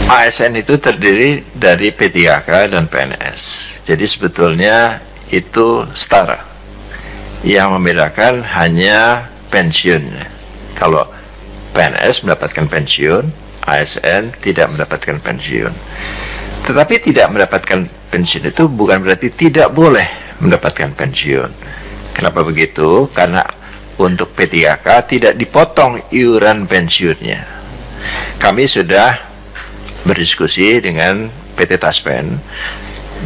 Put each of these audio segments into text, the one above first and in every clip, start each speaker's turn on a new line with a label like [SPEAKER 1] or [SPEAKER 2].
[SPEAKER 1] ASN itu terdiri dari P3K dan PNS. Jadi sebetulnya itu setara. Yang membedakan hanya pensiunnya. Kalau PNS mendapatkan pensiun, ASN tidak mendapatkan pensiun. Tetapi tidak mendapatkan pensiun itu bukan berarti tidak boleh mendapatkan pensiun. Kenapa begitu? Karena untuk P3K tidak dipotong iuran pensiunnya. Kami sudah berdiskusi dengan PT Taspen,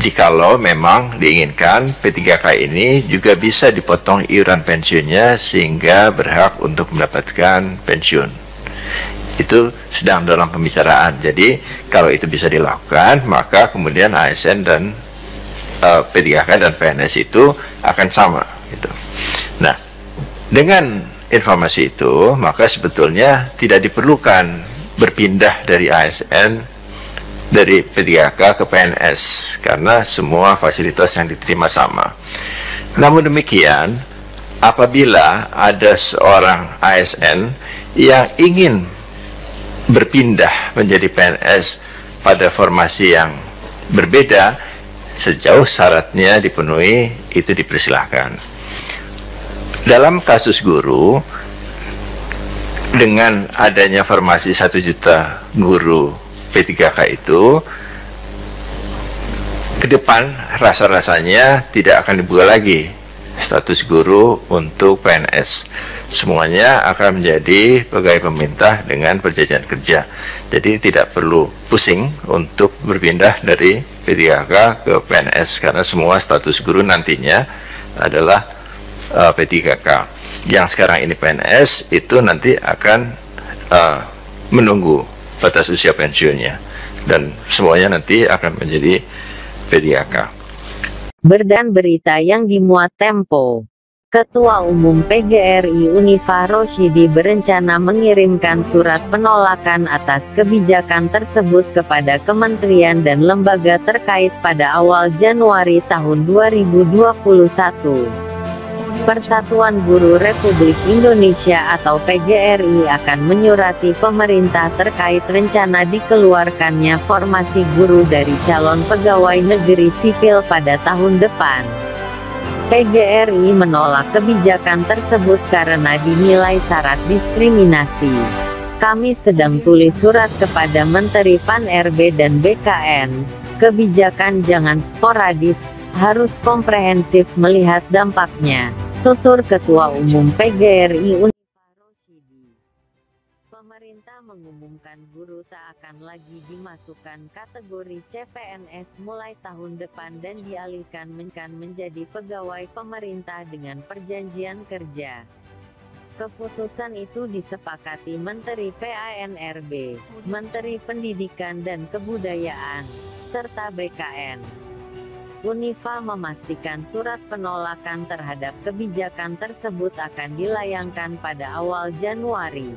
[SPEAKER 1] jikalau memang diinginkan P3K ini juga bisa dipotong iuran pensiunnya sehingga berhak untuk mendapatkan pensiun. Itu sedang dalam pembicaraan. Jadi kalau itu bisa dilakukan, maka kemudian ASN dan P3K dan PNS itu akan sama gitu. Nah, dengan informasi itu, maka sebetulnya tidak diperlukan berpindah dari ASN, dari P3K ke PNS, karena semua fasilitas yang diterima sama. Namun demikian, apabila ada seorang ASN yang ingin berpindah menjadi PNS pada formasi yang berbeda, sejauh syaratnya dipenuhi, itu dipersilahkan. Dalam kasus guru, dengan adanya formasi 1 juta guru P3K itu, ke depan rasa-rasanya tidak akan dibuka lagi status guru untuk PNS. Semuanya akan menjadi pegawai pemerintah dengan perjanjian kerja. Jadi tidak perlu pusing untuk berpindah dari P3K ke PNS, karena semua status guru nantinya adalah P3K. Yang sekarang ini PNS itu nanti akan menunggu batas usia pensiunnya, dan semuanya nanti akan menjadi P3K.
[SPEAKER 2] Berdan berita yang dimuat Tempo. Ketua Umum PGRI Unifah Rosyidi berencana mengirimkan surat penolakan atas kebijakan tersebut kepada kementerian dan lembaga terkait pada awal Januari tahun 2021. Persatuan Guru Republik Indonesia atau PGRI akan menyurati pemerintah terkait rencana dikeluarkannya formasi guru dari calon pegawai negeri sipil pada tahun depan. PGRI menolak kebijakan tersebut karena dinilai syarat diskriminasi. Kami sedang tulis surat kepada Menteri Pan-RB dan BKN. Kebijakan jangan sporadis, harus komprehensif melihat dampaknya, tutur Ketua Umum PGRI Unifah Rosyidi. Pemerintah mengumumkan guru tak akan lagi dimasukkan kategori CPNS mulai tahun depan dan dialihkan menjadi pegawai pemerintah dengan perjanjian kerja. Keputusan itu disepakati Menteri PAN-RB, Menteri Pendidikan dan Kebudayaan, serta BKN. Unifah memastikan surat penolakan terhadap kebijakan tersebut akan dilayangkan pada awal Januari.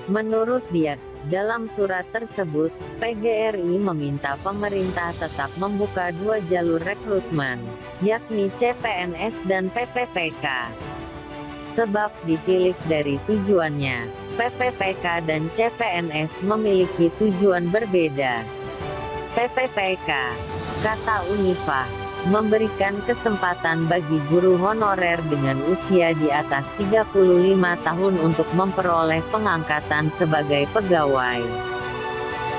[SPEAKER 2] Menurut dia, dalam surat tersebut, PGRI meminta pemerintah tetap membuka 2 jalur rekrutmen, yakni CPNS dan PPPK. Sebab ditilik dari tujuannya, PPPK dan CPNS memiliki tujuan berbeda. PPPK, kata Unifah, memberikan kesempatan bagi guru honorer dengan usia di atas 35 tahun untuk memperoleh pengangkatan sebagai pegawai.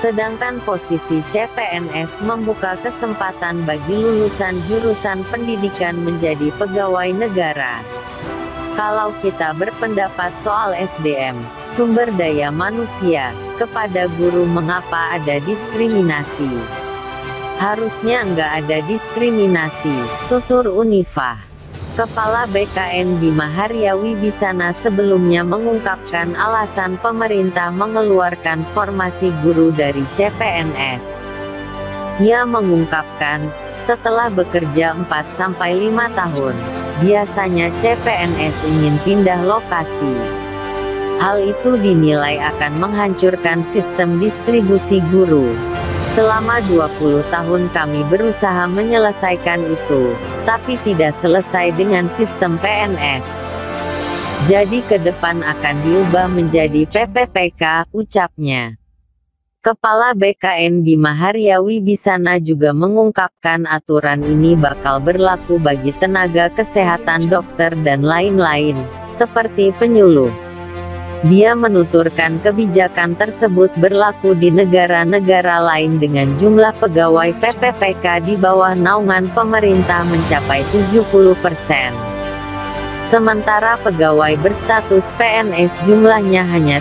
[SPEAKER 2] Sedangkan posisi CPNS membuka kesempatan bagi lulusan jurusan pendidikan menjadi pegawai negara. Kalau kita berpendapat soal SDM, sumber daya manusia, kepada guru, mengapa ada diskriminasi? Harusnya nggak ada diskriminasi, tutur Unifah. Kepala BKN Bima Haria Wibisana sebelumnya mengungkapkan alasan pemerintah mengeluarkan formasi guru dari CPNS. Ia mengungkapkan, setelah bekerja 4-5 tahun, biasanya CPNS ingin pindah lokasi. Hal itu dinilai akan menghancurkan sistem distribusi guru. Selama 20 tahun kami berusaha menyelesaikan itu. tapi tidak selesai dengan sistem PNS. Jadi ke depan akan diubah menjadi PPPK, ucapnya. Kepala BKN Bima Haria Wibisana juga mengungkapkan aturan ini bakal berlaku bagi tenaga kesehatan, dokter dan lain-lain, seperti penyuluh. Dia menuturkan kebijakan tersebut berlaku di negara-negara lain dengan jumlah pegawai PPPK di bawah naungan pemerintah mencapai 70%. Sementara pegawai berstatus PNS jumlahnya hanya